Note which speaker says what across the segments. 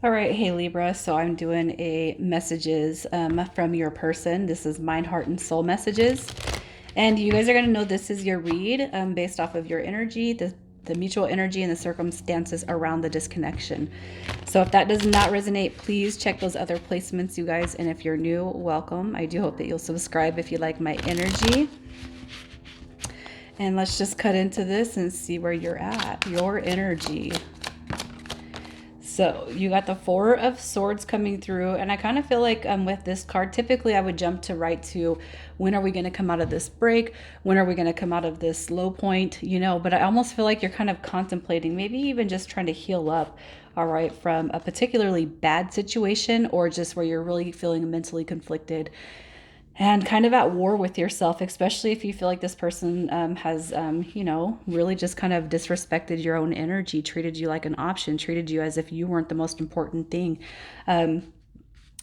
Speaker 1: All right, hey Libra. So I'm doing a messages from your person. This is mind, heart, and soul messages, and you guys are gonna know this is your read based off of your energy, the mutual energy, and the circumstances around the disconnection. So if that does not resonate, please check those other placements, you guys. And if you're new, welcome. I do hope that you'll subscribe if you like my energy. And let's just cut into this and see where you're at. Your energy. So you got the Four of Swords coming through, and I kind of feel like with this card, typically I would jump to right to when are we going to come out of this break? When are we going to come out of this low point? You know, but I almost feel like you're kind of contemplating, maybe even just trying to heal up, all right, from a particularly bad situation or just where you're really feeling mentally conflicted and kind of at war with yourself, especially if you feel like this person has, you know, really just kind of disrespected your own energy, treated you like an option, treated you as if you weren't the most important thing.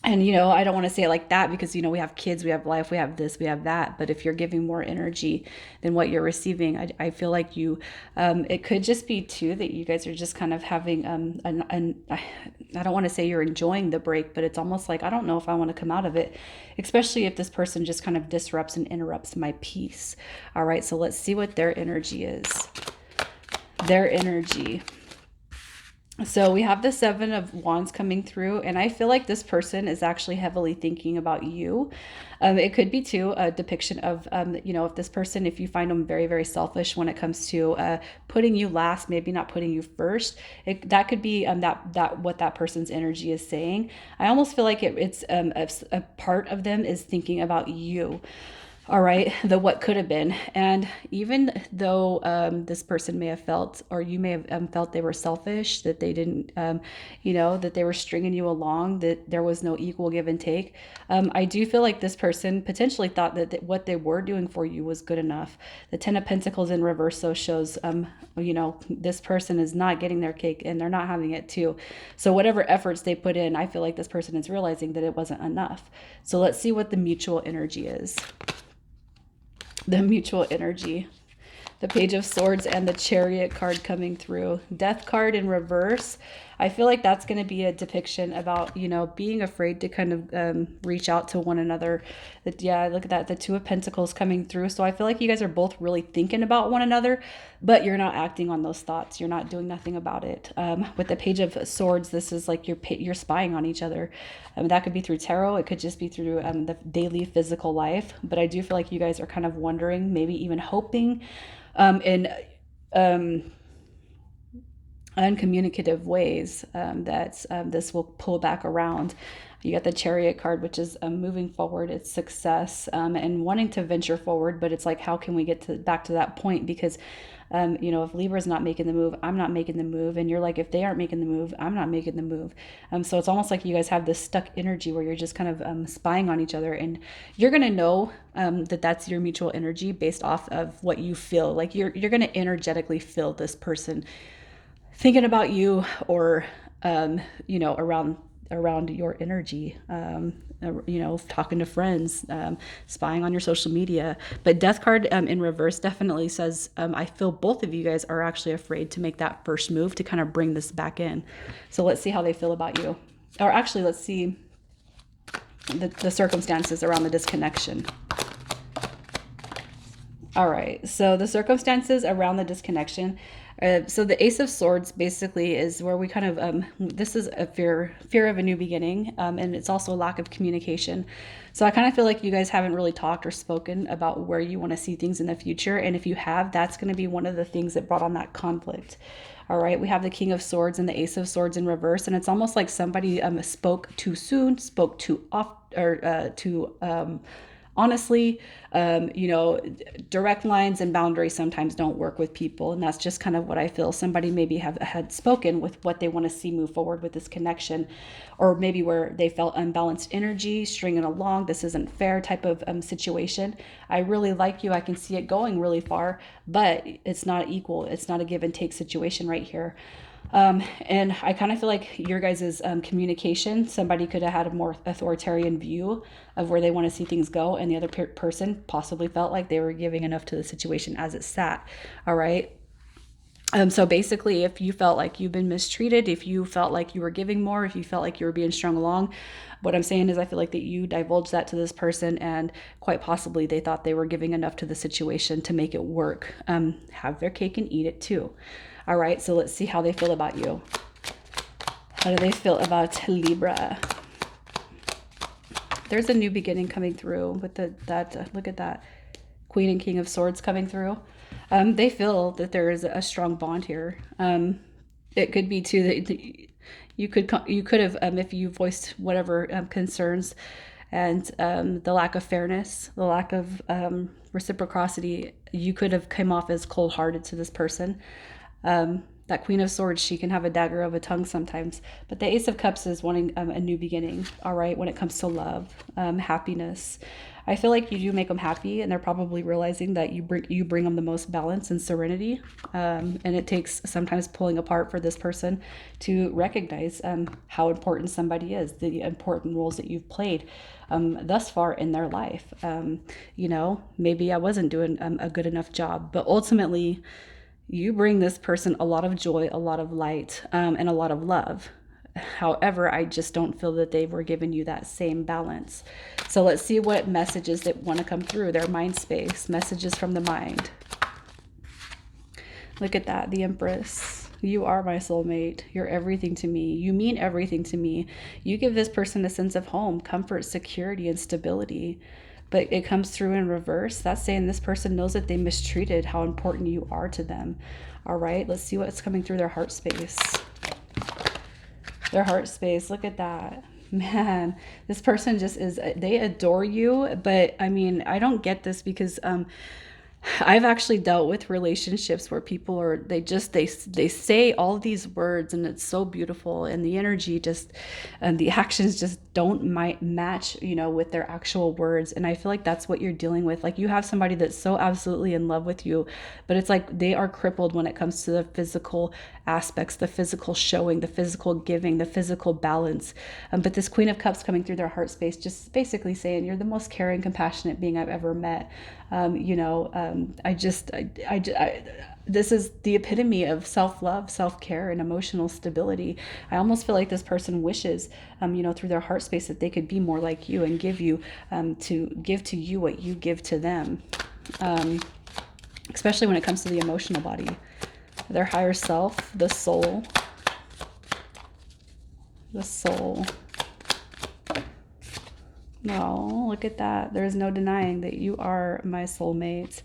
Speaker 1: And, you know, I don't want to say it like that because, you know, we have kids, we have life, we have this, we have that. But if you're giving more energy than what you're receiving, I feel like you, it could just be too that you guys are just kind of having, I don't want to say you're enjoying the break, but it's almost like, I don't know if I want to come out of it, especially if this person just kind of disrupts and interrupts my peace. All right. So let's see what their energy is. Their energy. So we have the Seven of Wands coming through, and I feel like this person is actually heavily thinking about you. It could be too a depiction of, you know, if this person, if you find them very, very selfish when it comes to putting you last, maybe not putting you first. That could be that what that person's energy is saying. I almost feel like it's a part of them is thinking about you. All right, the what could have been. And even though this person may have felt, or you may have felt they were selfish, that they didn't, you know, that they were stringing you along, that there was no equal give and take. I do feel like this person potentially thought that what they were doing for you was good enough. The Ten of Pentacles in reverse so shows, you know, this person is not getting their cake and they're not having it too. So whatever efforts they put in, I feel like this person is realizing that it wasn't enough. So let's see what the mutual energy is. The mutual energy, the Page of Swords and the Chariot card coming through. Death card in reverse. I feel like that's going to be a depiction about, you know, being afraid to kind of reach out to one another. That, yeah, look at that, the Two of Pentacles coming through. So I feel like you guys are both really thinking about one another, but you're not acting on those thoughts. You're not doing nothing about it. With the Page of Swords, this is like you're spying on each other. That could be through tarot. It could just be through the daily physical life. But I do feel like you guys are kind of wondering, maybe even hoping in uncommunicative ways that this will pull back around. You got the Chariot card, which is moving forward, it's success and wanting to venture forward, but it's like, how can we get back to that point? Because you know, if Libra's not making the move, I'm not making the move. And you're like, if they aren't making the move, I'm not making the move. So it's almost like you guys have this stuck energy where you're just kind of spying on each other. And you're going to know that that's your mutual energy based off of what you feel. Like you're going to energetically feel this person thinking about you, or you know, around your energy, you know, talking to friends, spying on your social media. But Death card in reverse definitely says, I feel both of you guys are actually afraid to make that first move to kind of bring this back in. So let's see how they feel about you. Or actually, let's see the circumstances around the disconnection. All right, so the circumstances around the disconnection. So the Ace of Swords basically is where we kind of, this is a fear of a new beginning, and it's also a lack of communication. So I kind of feel like you guys haven't really talked or spoken about where you want to see things in the future. And if you have, that's going to be one of the things that brought on that conflict. All right, we have the King of Swords and the Ace of Swords in reverse, and it's almost like somebody spoke too soon, spoke too off, or too honestly, you know, direct lines and boundaries sometimes don't work with people. And that's just kind of what I feel. Somebody maybe had spoken with what they want to see move forward with this connection, or maybe where they felt unbalanced energy, stringing along, this isn't fair type of situation. I really like you. I can see it going really far, but it's not equal. It's not a give and take situation right here. And I kind of feel like your guys' communication, somebody could have had a more authoritarian view of where they want to see things go, and the other person possibly felt like they were giving enough to the situation as it sat. All right. So basically, if you felt like you've been mistreated, if you felt like you were giving more, if you felt like you were being strung along, what I'm saying is I feel like that you divulged that to this person, and quite possibly they thought they were giving enough to the situation to make it work. Have their cake and eat it too. All right, so let's see how they feel about you. How do they feel about Libra? There's a new beginning coming through with look at that. Queen and King of Swords coming through. They feel that there is a strong bond here. It could be too that you could have, if you voiced whatever concerns and the lack of fairness, the lack of reciprocity, you could have come off as cold-hearted to this person. That Queen of Swords, she can have a dagger of a tongue sometimes, but the Ace of Cups is wanting a new beginning, all right, when it comes to love, happiness. I feel like you do make them happy, and they're probably realizing that you bring them the most balance and serenity, and it takes sometimes pulling apart for this person to recognize how important somebody is, the important roles that you've played thus far in their life. Maybe I wasn't doing a good enough job, but ultimately, you bring this person a lot of joy, a lot of light, and a lot of love. However, I just don't feel that they were giving you that same balance. So let's see what messages that want to come through their mind space, messages from the mind. Look at that, the Empress. You are my soulmate. You're everything to me. You mean everything to me. You give this person a sense of home, comfort, security, and stability. But it comes through in reverse. That's saying this person knows that they mistreated how important you are to them. All right, let's see what's coming through their heart space. Their heart space, look at that. Man, this person just is, they adore you. But I mean, I don't get this because I've actually dealt with relationships where people are, they say all these words and it's so beautiful, and the energy just, and the actions just don't match, with their actual words. And I feel like that's what you're dealing with. Like, you have somebody that's so absolutely in love with you, but it's like they are crippled when it comes to the physical aspects, the physical showing, the physical giving, the physical balance. But this Queen of Cups coming through their heart space, just basically saying, you're the most caring, compassionate being I've ever met. This is the epitome of self-love, self-care, and emotional stability. I almost feel like this person wishes, through their heart space, that they could be more like you and give you, to give to you what you give to them, especially when it comes to the emotional body, their higher self, the soul. Oh, look at that. There's no denying that you are my soulmate.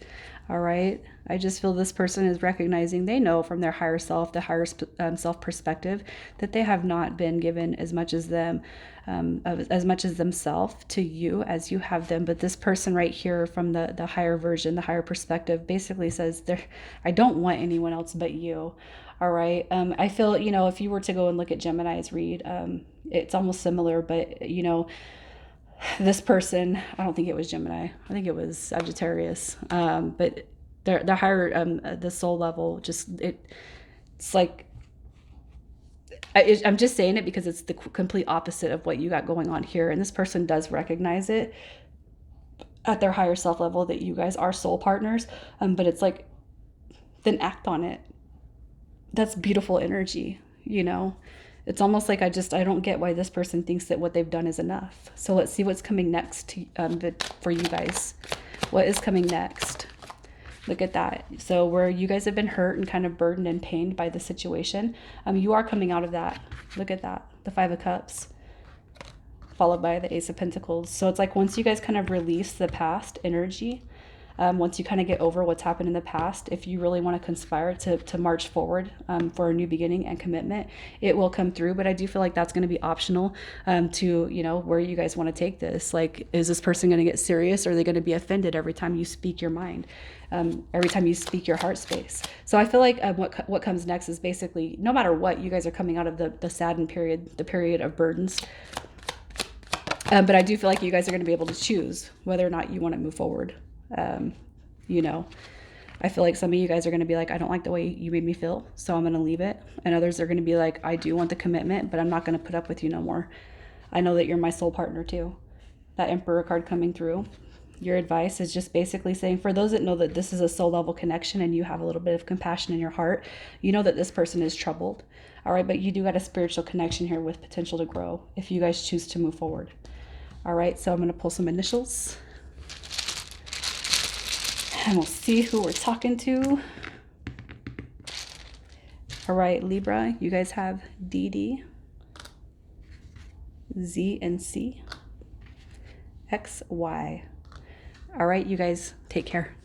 Speaker 1: All right. I just feel this person is recognizing, they know from their higher self, the higher self perspective, that they have not been given as much as themselves to you as you have them. But this person right here from the higher version, the higher perspective, basically says, I don't want anyone else but you. All right. I feel, if you were to go and look at Gemini's read, it's almost similar, but, this person, I don't think it was Gemini. I think it was Sagittarius. But the higher, the soul level, it's like, I'm just saying it because it's the complete opposite of what you got going on here. And this person does recognize it at their higher self level, that you guys are soul partners. But it's like, then act on it. That's beautiful energy, It's almost like I don't get why this person thinks that what they've done is enough. So let's see what's coming next for you guys. What is coming next? Look at that. So where you guys have been hurt and kind of burdened and pained by the situation, you are coming out of that. Look at that. The Five of Cups, followed by the Ace of Pentacles. So it's like once you guys kind of release the past energy, once you kind of get over what's happened in the past, if you really want to conspire to march forward for a new beginning and commitment, it will come through. But I do feel like that's going to be optional to, where you guys want to take this. Like, is this person going to get serious, or are they going to be offended every time you speak your mind, every time you speak your heart space? So I feel like what comes next is basically, no matter what, you guys are coming out of the saddened period, the period of burdens. But I do feel like you guys are going to be able to choose whether or not you want to move forward. I feel like some of you guys are going to be like, I don't like the way you made me feel, so I'm going to leave it. And others are going to be like, I do want the commitment, but I'm not going to put up with you no more. I know that you're my soul partner too. That Emperor card coming through. your advice is just basically saying, for those that know that this is a soul level connection and you have a little bit of compassion in your heart, you know that this person is troubled. All right, but you do got a spiritual connection here with potential to grow if you guys choose to move forward. All right, so I'm going to pull some initials and we'll see who we're talking to. All right, Libra, you guys have DD, Z, and C, XY. All right, you guys take care.